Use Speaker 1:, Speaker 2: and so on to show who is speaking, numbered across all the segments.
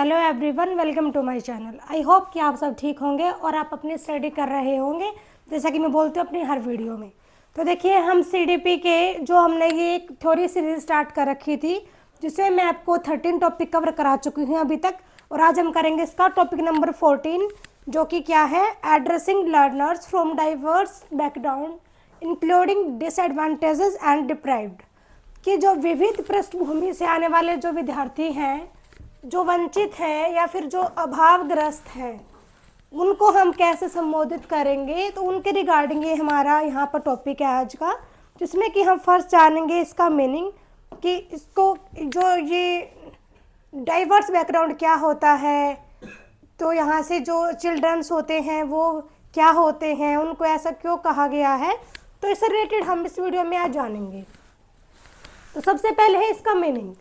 Speaker 1: Hello everyone, welcome to my channel. I hope कि आप सब ठीक होंगे और आप अपनी स्टडी कर रहे होंगे, जैसा कि मैं बोलती हूँ अपनी हर वीडियो में। तो देखिए, हम सीडीपी के जो हमने ये एक थ्योरी सीरीज स्टार्ट कर रखी थी, जिसमें मैं आपको 13 टॉपिक कवर करा चुकी हूँ अभी तक, और आज हम करेंगे इसका टॉपिक नंबर 14, जो कि क्या है, addressing learners from diverse background including disadvantages and deprived. कि जो विविध पृष्ठभूमि से आने वाले जो विद्यार्थी हैं, जो वंचित हैं या फिर जो अभावग्रस्त हैं, उनको हम कैसे संबोधित करेंगे, तो उनके रिगार्डिंग ये हमारा यहाँ पर टॉपिक है आज का, जिसमें कि हम फर्स्ट जानेंगे इसका मीनिंग, कि इसको जो ये डाइवर्स बैकग्राउंड क्या होता है, तो यहाँ से जो चिल्ड्रंस होते हैं वो क्या होते हैं, उनको ऐसा क्यों कहा गया है, तो इससे रिलेटेड हम इस वीडियो में आज जानेंगे। तो सबसे पहले है इसका मीनिंग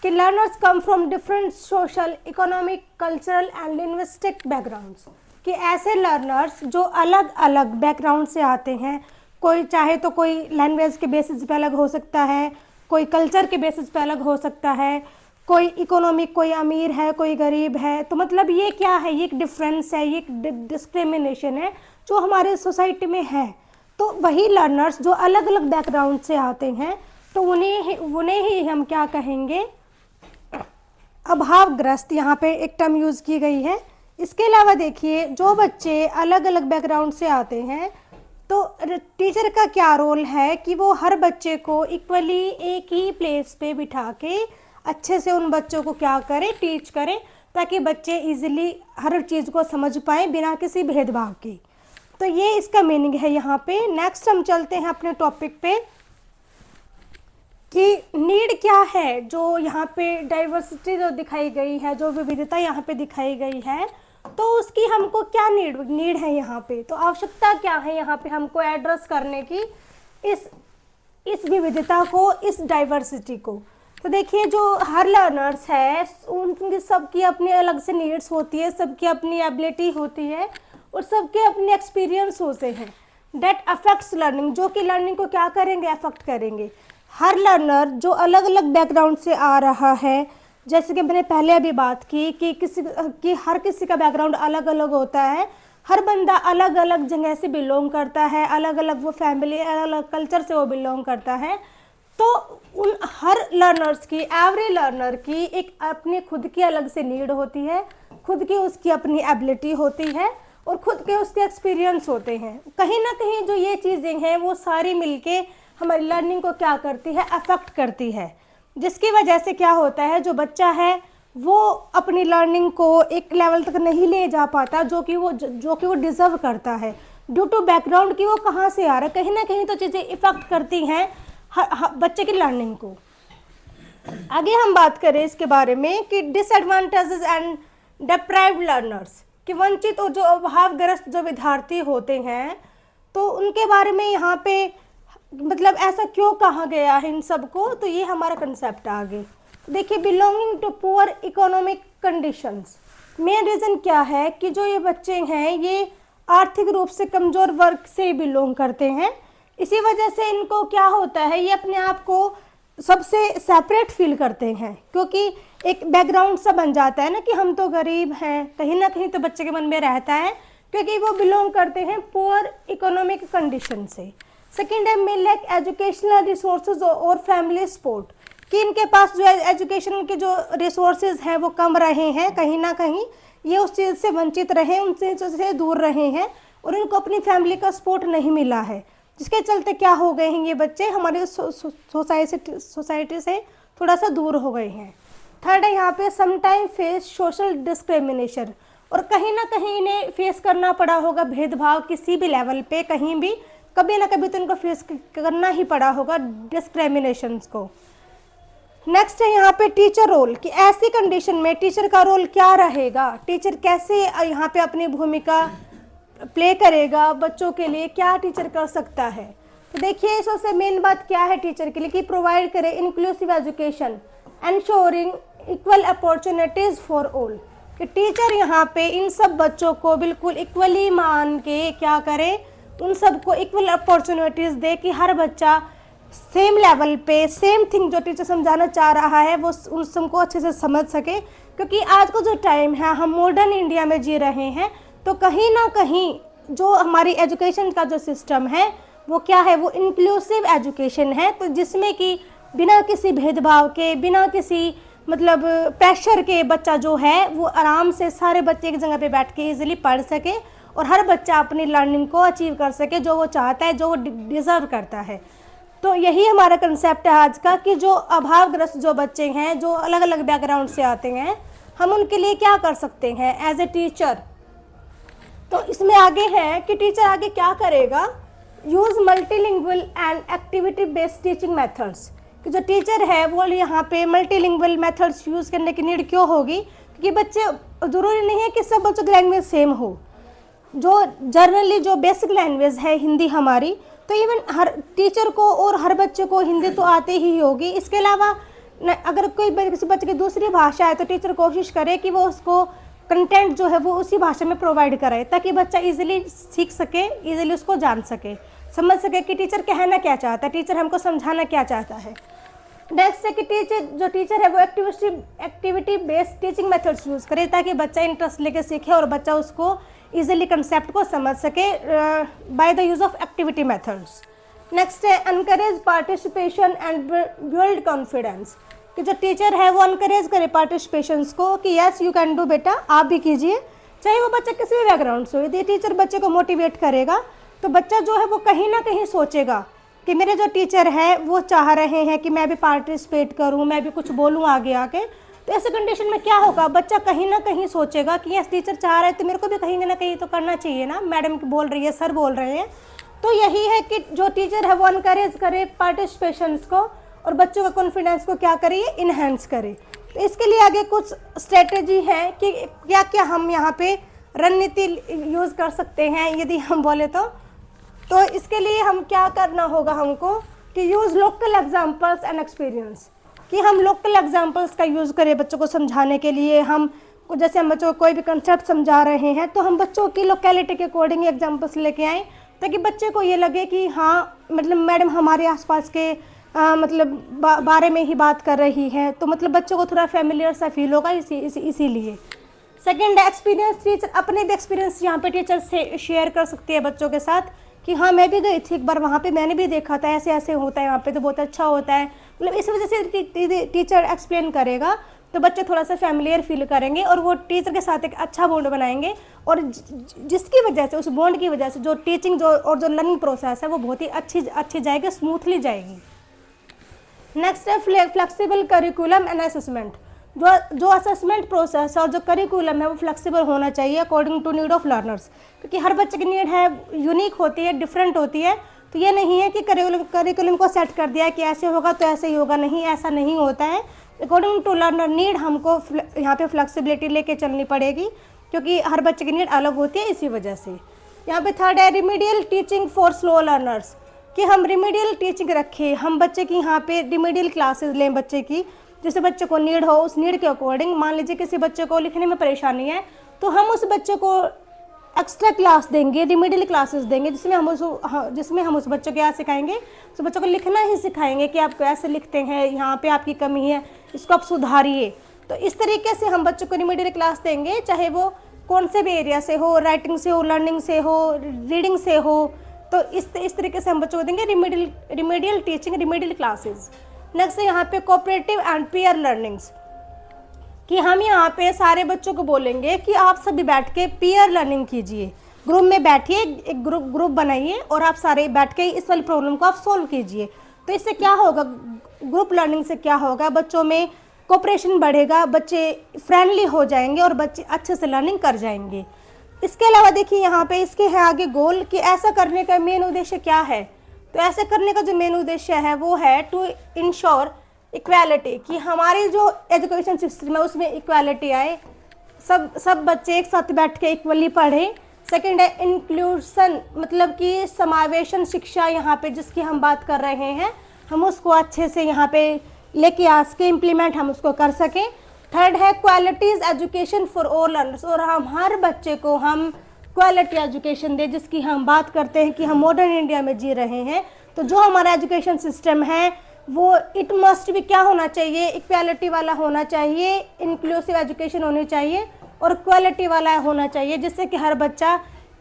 Speaker 1: कि learners come from different social, economic, cultural and linguistic backgrounds. कि ऐसे लर्नर्स जो अलग अलग बैकग्राउंड से आते हैं, कोई चाहे तो कोई लैंग्वेज के बेसिस पे अलग हो सकता है, कोई कल्चर के बेसिस पे अलग हो सकता है, कोई इकोनॉमिक, कोई अमीर है, कोई गरीब है। तो मतलब ये क्या है, ये एक डिफरेंस है, ये एक डिस्क्रिमिनेशन है जो हमारे सोसाइटी में है। तो वही लर्नर्स जो अलग अलग बैकग्राउंड से आते हैं, तो उन्हें ही हम क्या कहेंगे, अभावग्रस्त। यहाँ पे एक टर्म यूज़ की गई है। इसके अलावा देखिए, जो बच्चे अलग अलग बैकग्राउंड से आते हैं, तो टीचर का क्या रोल है कि वो हर बच्चे को इक्वली एक ही प्लेस पे बिठा के अच्छे से उन बच्चों को क्या करे, टीच करे, ताकि बच्चे इजीली हर चीज़ को समझ पाएँ बिना किसी भेदभाव के। तो ये इसका मीनिंग है यहाँ पे। नेक्स्ट हम चलते हैं अपने टॉपिक पे कि नीड क्या है, जो यहाँ पे डाइवर्सिटी जो दिखाई गई है, जो विविधता यहाँ पे दिखाई गई है, तो उसकी हमको क्या नीड है यहाँ पे, तो आवश्यकता क्या है यहाँ पे हमको एड्रेस करने की, इस विविधता को, इस डाइवर्सिटी को। तो देखिए, जो हर लर्नर्स है उनकी सबकी अपनी अलग से नीड्स होती है, सबकी अपनी एबिलिटी होती है और सबके अपने एक्सपीरियंस होते हैं डेट अफेक्ट्स लर्निंग, जो कि लर्निंग को क्या करेंगे, अफेक्ट करेंगे। हर लर्नर जो अलग अलग बैकग्राउंड से आ रहा है, जैसे कि मैंने पहले अभी बात की कि हर किसी का बैकग्राउंड अलग अलग होता है, हर बंदा अलग अलग जगह से बिलोंग करता है, अलग अलग वो फैमिली, अलग अलग कल्चर से वो बिलोंग करता है। तो उन हर लर्नर्स की, एवरी लर्नर की एक अपनी खुद की अलग से नीड होती है, खुद की उसकी अपनी एबिलिटी होती है और खुद के उसके एक्सपीरियंस होते हैं। कहीं ना कहीं जो ये चीज़ें हैं वो सारी मिलके हमारी लर्निंग को क्या करती है, अफेक्ट करती है, जिसकी वजह से क्या होता है, जो बच्चा है वो अपनी लर्निंग को एक लेवल तक नहीं ले जा पाता जो कि वो डिज़र्व करता है, ड्यू टू बैकग्राउंड की वो कहाँ से आ रहा है। कहीं ना कहीं तो चीज़ें इफेक्ट करती हैं बच्चे की लर्निंग को। आगे हम बात करें इसके बारे में कि डिसएडवांटेजेस एंड डिप्राइव्ड लर्नर्स, कि वंचित और जो अभावग्रस्त जो विद्यार्थी होते हैं, तो उनके बारे में यहाँ पे मतलब ऐसा क्यों कहा गया है इन सबको, तो ये हमारा कंसेप्ट आ आगे। देखिए, belonging to poor economic conditions, main reason क्या है कि जो ये बच्चे हैं ये आर्थिक रूप से कमज़ोर वर्ग से बिलोंग करते हैं। इसी वजह से इनको क्या होता है, ये अपने आप को सबसे सेपरेट फील करते हैं, क्योंकि एक बैकग्राउंड सा बन जाता है ना कि हम तो गरीब हैं, कहीं ना कहीं तो बच्चे के मन में रहता है, क्योंकि वो बिलोंग करते हैं पुअर इकोनॉमिक कंडीशन से। सेकेंड है, मे लैक एजुकेशनल रिसोर्सेज और फैमिली सपोर्ट, कि इनके पास जो एजुकेशन के जो रिसोर्सेज हैं वो कम रहे हैं, कहीं ना कहीं ये उस चीज़ से वंचित रहे, उन चीज़ों से दूर रहे हैं और इनको अपनी फैमिली का सपोर्ट नहीं मिला है, जिसके चलते क्या हो गए हैं, ये बच्चे हमारे सोसाइटी से थोड़ा सा दूर हो गए हैं। थर्ड है यहाँ पे, समटाइम फेस सोशल डिस्क्रिमिनेशन, और कहीं ना कहीं इन्हें फेस करना पड़ा होगा भेदभाव किसी भी लेवल पे, कहीं भी कभी ना कभी तो इनको फेस करना ही पड़ा होगा डिस्क्रिमिनेशंस को। नेक्स्ट है यहाँ पे टीचर रोल, कि ऐसी कंडीशन में टीचर का रोल क्या रहेगा, टीचर कैसे यहाँ पे अपनी भूमिका प्ले करेगा बच्चों के लिए, क्या टीचर कर सकता है। तो देखिए, सबसे मेन बात क्या है टीचर के लिए, कि प्रोवाइड करे inclusive education ensuring equal opportunities for all, कि टीचर यहाँ पे इन सब बच्चों को बिल्कुल इक्वली मान के क्या करे, उन सबको इक्वल अपॉर्चुनिटीज़ दे कि हर बच्चा सेम लेवल पे सेम थिंग जो टीचर समझाना चाह रहा है वो उन सबको अच्छे से समझ सके। क्योंकि आज का जो टाइम है, हम मॉडर्न इंडिया में जी रहे हैं, तो कहीं ना कहीं जो हमारी एजुकेशन का जो सिस्टम है वो क्या है, वो इंक्लूसिव एजुकेशन है। तो जिसमें कि बिना किसी भेदभाव के, बिना किसी मतलब प्रेशर के बच्चा जो है वो आराम से सारे बच्चे एक जगह पे बैठ के इजीली पढ़ सके और हर बच्चा अपनी लर्निंग को अचीव कर सके जो वो चाहता है, जो वो डिज़र्व करता है। तो यही हमारा कंसेप्ट है आज का कि जो अभावग्रस्त जो बच्चे हैं, जो अलग अलग बैकग्राउंड से आते हैं, हम उनके लिए क्या कर सकते हैं एज ए टीचर। तो इसमें आगे है कि टीचर आगे क्या करेगा, use multilingual and activity based teaching methods. कि जो टीचर है वो यहाँ पे मल्टीलिंगुअल मेथड्स यूज़ करने की नीड क्यों होगी, क्योंकि बच्चे, ज़रूरी नहीं है कि सब बच्चों की लैंग्वेज सेम हो। जो जनरली जो बेसिक लैंग्वेज है हिंदी हमारी, तो इवन हर टीचर को और हर बच्चे को हिंदी तो आते ही होगी। इसके अलावा अगर कोई किसी बच्चे की दूसरी भाषा है तो टीचर कोशिश करे कि वो उसको कंटेंट जो है वो उसी भाषा में प्रोवाइड करे, ताकि बच्चा इजीली सीख सके, इजीली उसको जान सके, समझ सके कि टीचर कहना क्या चाहता है, टीचर हमको समझाना क्या चाहता है। नेक्स्ट है कि जो टीचर है वो activity based teaching methods use करे, ताकि बच्चा इंटरेस्ट लेके सीखे और बच्चा उसको इजीली कंसेप्ट को समझ सके by the use of activity methods. Next है encourage participation and build confidence. कि जो टीचर है वो एनकरेज करे पार्टिसिपेशंस को कि यस यू कैन डू बेटा, आप भी कीजिए, चाहे वो बच्चा किसी भी बैकग्राउंड से हो। यदि टीचर बच्चे को मोटिवेट करेगा तो बच्चा जो है वो कहीं ना कहीं सोचेगा कि मेरे जो टीचर है वो चाह रहे हैं कि मैं भी पार्टिसिपेट करूं, मैं भी कुछ बोलूं आगे आके। तो ऐसे कंडीशन में क्या होगा, बच्चा कहीं ना कहीं सोचेगा कि यस टीचर चाह रहे हैं तो मेरे को भी कहीं ना कहीं तो करना चाहिए ना, मैडम बोल रही है, सर बोल रहे हैं। तो यही है कि जो टीचर है वो इनकरेज करे पार्टिसिपेशंस को और बच्चों का कॉन्फिडेंस को क्या करे, इन्हेंस करे। तो इसके लिए आगे कुछ स्ट्रेटेजी है कि क्या क्या हम यहाँ पे रणनीति यूज़ कर सकते हैं यदि हम बोले तो इसके लिए हम क्या करना होगा हमको कि use local examples and experience. कि हम लोकल एग्जांपल्स का यूज़ करें बच्चों को समझाने के लिए। हम जैसे हम बच्चों को कोई भी कंसेप्ट समझा रहे हैं तो हम बच्चों की लोकेलिटी के अकॉर्डिंग एग्जांपल्स लेके आएँ, ताकि बच्चे को ये लगे कि हाँ मतलब मैडम हमारे आसपास के मतलब बारे में ही बात कर रही है, तो मतलब बच्चों को थोड़ा फैमिलियर सा फील होगा इसीलिए। सेकेंड एक्सपीरियंस, टीचर अपने भी एक्सपीरियंस यहाँ पे टीचर से शेयर कर सकती है बच्चों के साथ कि हाँ मैं भी गई थी एक बार वहाँ पे, मैंने भी देखा था ऐसे ऐसे होता है वहाँ पे, तो बहुत अच्छा होता है। मतलब इस वजह से टीचर एक्सप्लेन करेगा तो बच्चे थोड़ा सा फैमिलियर फील करेंगे और वो टीचर के साथ एक अच्छा बॉन्ड बनाएंगे, और जिसकी वजह से, उस बॉन्ड की वजह से जो टीचिंग जो लर्निंग प्रोसेस है वो बहुत ही अच्छी जाएगी, स्मूथली जाएगी। नेक्स्ट है फ्लेक्सिबल करिकुलम एंड असेसमेंट। जो असेसमेंट प्रोसेस और जो करिकुलम है वो फ्लेक्सिबल होना चाहिए according to need of learners, क्योंकि हर बच्चे की नीड है यूनिक होती है, डिफरेंट होती है। तो ये नहीं है कि करिकुलम को सेट कर दिया कि ऐसे होगा तो ऐसे ही होगा, नहीं, ऐसा नहीं होता है। अकॉर्डिंग टू लर्नर नीड हमको यहाँ पे फ्लेक्सिबिलिटी लेके चलनी पड़ेगी, क्योंकि हर बच्चे की नीड अलग होती है, इसी वजह से। यहाँ पे थर्ड है remedial teaching for slow learners. कि हम रिमीडियल टीचिंग रखें, हम बच्चे की यहाँ पे रिमीडियल क्लासेस लें बच्चे की, जैसे बच्चे को नीड हो उस नीड के अकॉर्डिंग। मान लीजिए किसी बच्चे को लिखने में परेशानी है तो हम उस बच्चे को एक्स्ट्रा क्लास देंगे, रिमीडियल क्लासेस देंगे, जिसमें हम उस बच्चे को क्या सिखाएंगे, उस बच्चे को लिखना ही सिखाएंगे कि आप कैसे लिखते हैं, यहाँ पे आपकी कमी है, इसको आप सुधारिए। तो इस तरीके से हम बच्चों को रिमीडियल क्लास देंगे, चाहे वो कौन से भी एरिया से हो, राइटिंग से हो, लर्निंग से हो, रीडिंग से हो। तो इस तरीके से हम बच्चों को देंगे remedial teaching, remedial classes. Next है यहाँ पे कोऑपरेटिव एंड पीयर लर्निंग्स। कि हम यहाँ पे सारे बच्चों को बोलेंगे कि आप सभी बैठ के पीयर लर्निंग कीजिए, ग्रुप में बैठिए, एक ग्रुप बनाइए और आप सारे बैठ के इस वाली प्रॉब्लम को आप सोल्व कीजिए। तो इससे क्या होगा, ग्रुप लर्निंग से क्या होगा, बच्चों में कोऑपरेशन बढ़ेगा, बच्चे फ्रेंडली हो जाएंगे और बच्चे अच्छे से लर्निंग कर जाएंगे। इसके अलावा देखिए यहाँ पे इसके है आगे गोल कि ऐसा करने का मेन उद्देश्य क्या है। तो ऐसे करने का जो मेन उद्देश्य है वो है टू इंश्योर इक्वालिटी, कि हमारी जो एजुकेशन सिस्टम है उसमें इक्वालिटी आए, सब बच्चे एक साथ बैठ के इक्वली पढ़ें। सेकंड है इंक्लूसन, मतलब कि समावेशन शिक्षा यहाँ पे जिसकी हम बात कर रहे हैं, हम उसको अच्छे से यहाँ पे लेके आ सके, इम्प्लीमेंट हम उसको कर सकें। थर्ड है qualities education for all learners, और हम हर बच्चे को हम क्वालिटी एजुकेशन दे, जिसकी हम बात करते हैं कि हम मॉडर्न इंडिया में जी रहे हैं तो जो हमारा एजुकेशन सिस्टम है वो इट मस्ट भी क्या होना चाहिए, इक्वालिटी वाला होना चाहिए, इंक्लूसिव एजुकेशन होनी चाहिए और क्वालिटी वाला होना चाहिए, जिससे कि हर बच्चा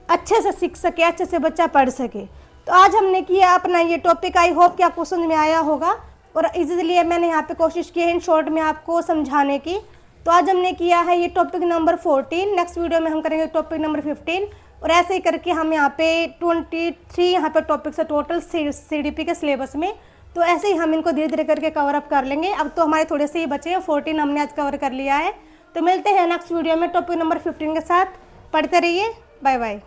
Speaker 1: अच्छे से सीख सके, अच्छे से बच्चा पढ़ सके। तो आज हमने किया अपना ये टॉपिक, आई होप कि आपको समझ में आया होगा और इसलिए मैंने यहाँ पे कोशिश की है इन शॉर्ट में आपको समझाने की। तो आज हमने किया है ये टॉपिक नंबर 14, नेक्स्ट वीडियो में हम करेंगे टॉपिक नंबर 15 और ऐसे ही करके हम यहाँ पे 23 यहाँ पे टॉपिक्स है टोटल CDP के सिलेबस में। तो ऐसे ही हम इनको धीरे धीरे करके कवर अप कर लेंगे। अब तो हमारे थोड़े से ही बचे हैं, 14 हमने आज कवर कर लिया है। तो मिलते हैं नेक्स्ट वीडियो में टॉपिक नंबर 15 के साथ। पढ़ते रहिए, बाय बाय।